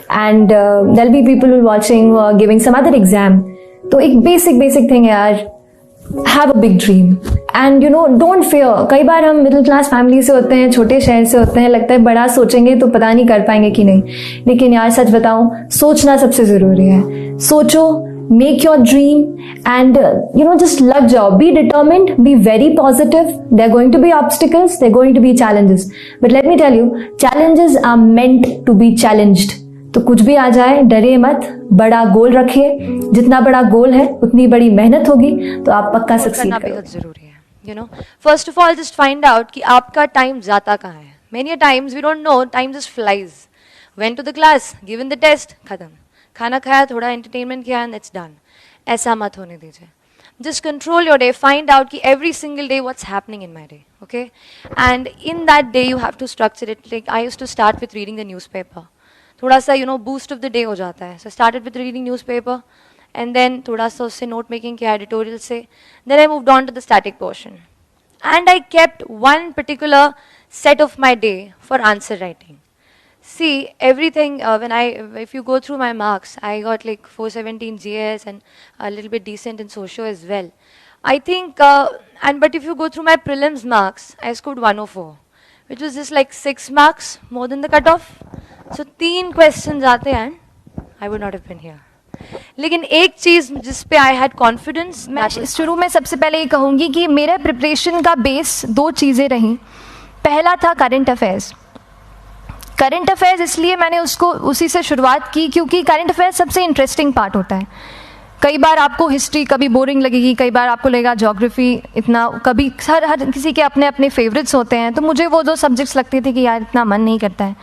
and there'll be people who are watching who are giving some other exam. तो एक basic thing है यार, have a big dream and you know don't fear. कई बार हम middle class family से होते हैं, छोटे शहर से होते हैं, लगता है बड़ा सोचेंगे तो पता नहीं कर पाएंगे कि नहीं. लेकिन यार सच बताऊं, सोचना सबसे जरूरी है. सोचो, make your dream and just लग जाओ. Be determined, be very positive. There are going to be obstacles, there are going to be challenges, but let me tell you, challenges are meant to be challenged. तो कुछ भी आ जाए डरे मत, बड़ा गोल रखिए. जितना बड़ा गोल है उतनी बड़ी मेहनत होगी, तो आप पक्का सक्सीड करोगे. बेहद जरूरी है. First of all, just find out कि आपका टाइम जाता कहाँ है. Many a times we don't know, time just flies. Went to the class, given the test, खत्म. खाना खाया, थोड़ा एंटरटेनमेंट किया and it's done. ऐसा मत होने दीजिए. Just control your day. Find out कि every single day what's happening in my day. Okay? And in that day you have to structure it. Like I used to start with reading the newspaper. थोड़ा सा boost of the day हो जाता है. So I started with reading newspaper and then थोड़ा सा उससे note making किया, editorial से. Then I moved on to the static portion. And I kept one particular set of my day for answer writing. See, everything, if you go through my marks, I got like 417 GS and a little bit decent in socio as well. I think, but if you go through my prelims marks, I scored 104, which was just like 6 marks more than the cutoff. So 3 questions आते हैं, I would not have been here. लेकिन एक चीज जिस पे I had confidence, मैं शुरू में सबसे पहले ये कहूँगी कि मेरे प्रिपरेशन का बेस 2 चीज़ें रहीं. पहला था करंट अफेयर्स. करंट अफेयर्स इसलिए मैंने उसको उसी से शुरुआत की क्योंकि करंट अफेयर्स सबसे इंटरेस्टिंग पार्ट होता है. कई बार आपको हिस्ट्री कभी बोरिंग लगेगी, कई बार आपको लगेगा ज्योग्राफी इतना, कभी हर किसी के अपने अपने फेवरेट्स होते हैं. तो मुझे वो 2 सब्जेक्ट्स लगते थे कि यार इतना मन नहीं करता है.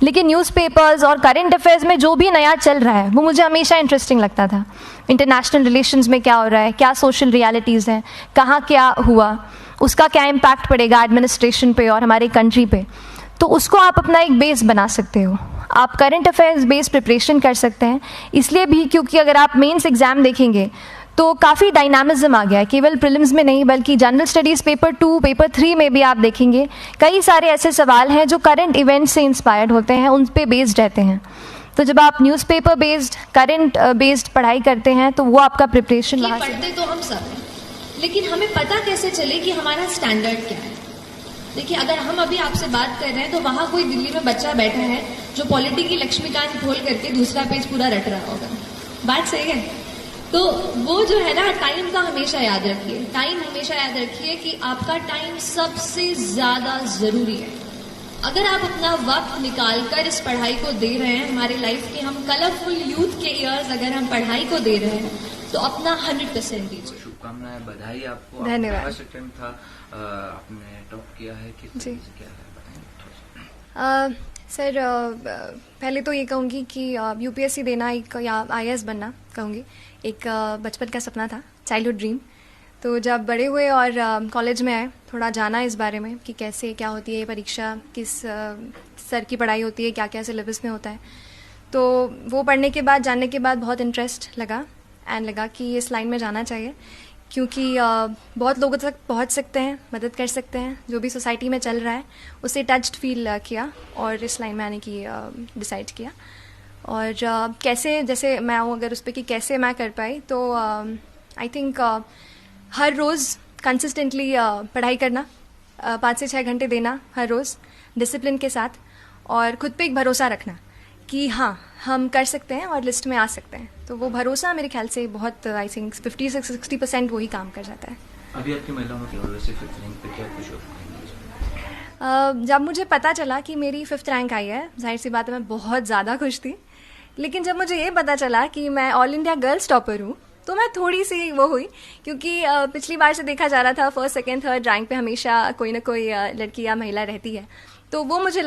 लेकिन न्यूज़पेपर्स और करंट अफेयर्स में जो भी नया चल रहा है वो मुझे हमेशा इंटरेस्टिंग लगता था. इंटरनेशनल रिलेशंस में क्या हो रहा है, क्या सोशल रियलिटीज़ हैं, कहाँ क्या हुआ, उसका क्या इम्पैक्ट पड़ेगा एडमिनिस्ट्रेशन पे और हमारे कंट्री पे. तो उसको आप अपना एक बेस बना सकते हो. आप करंट अफेयर्स बेस्ड प्रिपरेशन कर सकते हैं. इसलिए भी क्योंकि अगर आप मेंस एग्ज़ाम देखेंगे तो काफ़ी डायनामिज्म आ गया है, केवल प्रीलिम्स में नहीं बल्कि जनरल स्टडीज़ पेपर 2, पेपर 3 में भी आप देखेंगे कई सारे ऐसे सवाल हैं जो करंट इवेंट्स से इंस्पायर्ड होते हैं, उन पे बेस्ड रहते हैं. तो जब आप न्यूज़पेपर बेस्ड, करंट बेस्ड पढ़ाई करते हैं तो वो आपका प्रिपरेशन वहाँ से. पढ़ते तो हम सब हैं, लेकिन हमें पता कैसे चले कि हमारा स्टैंडर्ड क्या है. देखिए, अगर हम अभी आपसे बात कर रहे हैं तो वहाँ कोई दिल्ली में बच्चा बैठा है जो पॉलिटी की लक्ष्मीकांत खोल करके दूसरा पेज पूरा रट रहा होगा. बात सही है. तो वो जो है ना, टाइम का हमेशा याद रखिए. टाइम हमेशा याद रखिए कि आपका टाइम सबसे ज्यादा जरूरी है. अगर आप अपना वक्त निकाल कर इस पढ़ाई को दे रहे हैं, हमारे लाइफ के हम कलरफुल यूथ के ईयर्स अगर हम पढ़ाई को दे रहे हैं तो अपना 100% दीजिए. शुभकामनाएं, बधाई आपको. धन्यवाद. सेकंड था, आपने टॉप किया है, किस जी. क्या है बताएं. सर, पहले तो ये कहूँगी कि यूपीएससी देना एक, या आईएएस बनना कहूँगी, एक बचपन का सपना था, चाइल्डहुड ड्रीम. तो जब बड़े हुए और कॉलेज में आए, थोड़ा जाना इस बारे में कि कैसे क्या होती है ये परीक्षा, किस स्तर की पढ़ाई होती है, क्या क्या सिलेबस में होता है. तो वो पढ़ने के बाद, जानने के बाद बहुत इंटरेस्ट लगा एंड लगा कि इस लाइन में जाना चाहिए क्योंकि बहुत लोगों तक पहुंच सकते हैं, मदद कर सकते हैं. जो भी सोसाइटी में चल रहा है उसे टच्ड फील किया और इस लाइन में आने की डिसाइड किया. और कैसे, जैसे मैं हूँ अगर उस पर कि कैसे मैं कर पाई, तो I think her rose consistently पढ़ाई करना, 5 से 6 घंटे देना हर रोज़ डिसिप्लिन के साथ, और खुद पे एक भरोसा रखना कि हाँ हम कर सकते हैं और लिस्ट में आ सकते हैं. तो वो भरोसा मेरे ख्याल से बहुत, आई थिंक 50 से 60% वही काम कर जाता है. अभी आपकी महिलाओं में वैसे 5th रैंक पे क्या कुछ हो? जब मुझे पता चला कि मेरी 5th रैंक आई है, जाहिर सी बात है मैं बहुत ज़्यादा खुश थी. लेकिन जब मुझे ये पता चला कि मैं ऑल इंडिया गर्ल्स टॉपर हूँ तो मैं थोड़ी सी वो हुई, क्योंकि पिछली बार से देखा जा रहा था 1st, 2nd, 3rd रैंक पे हमेशा कोई ना कोई लड़की या महिला रहती है. तो वो मुझे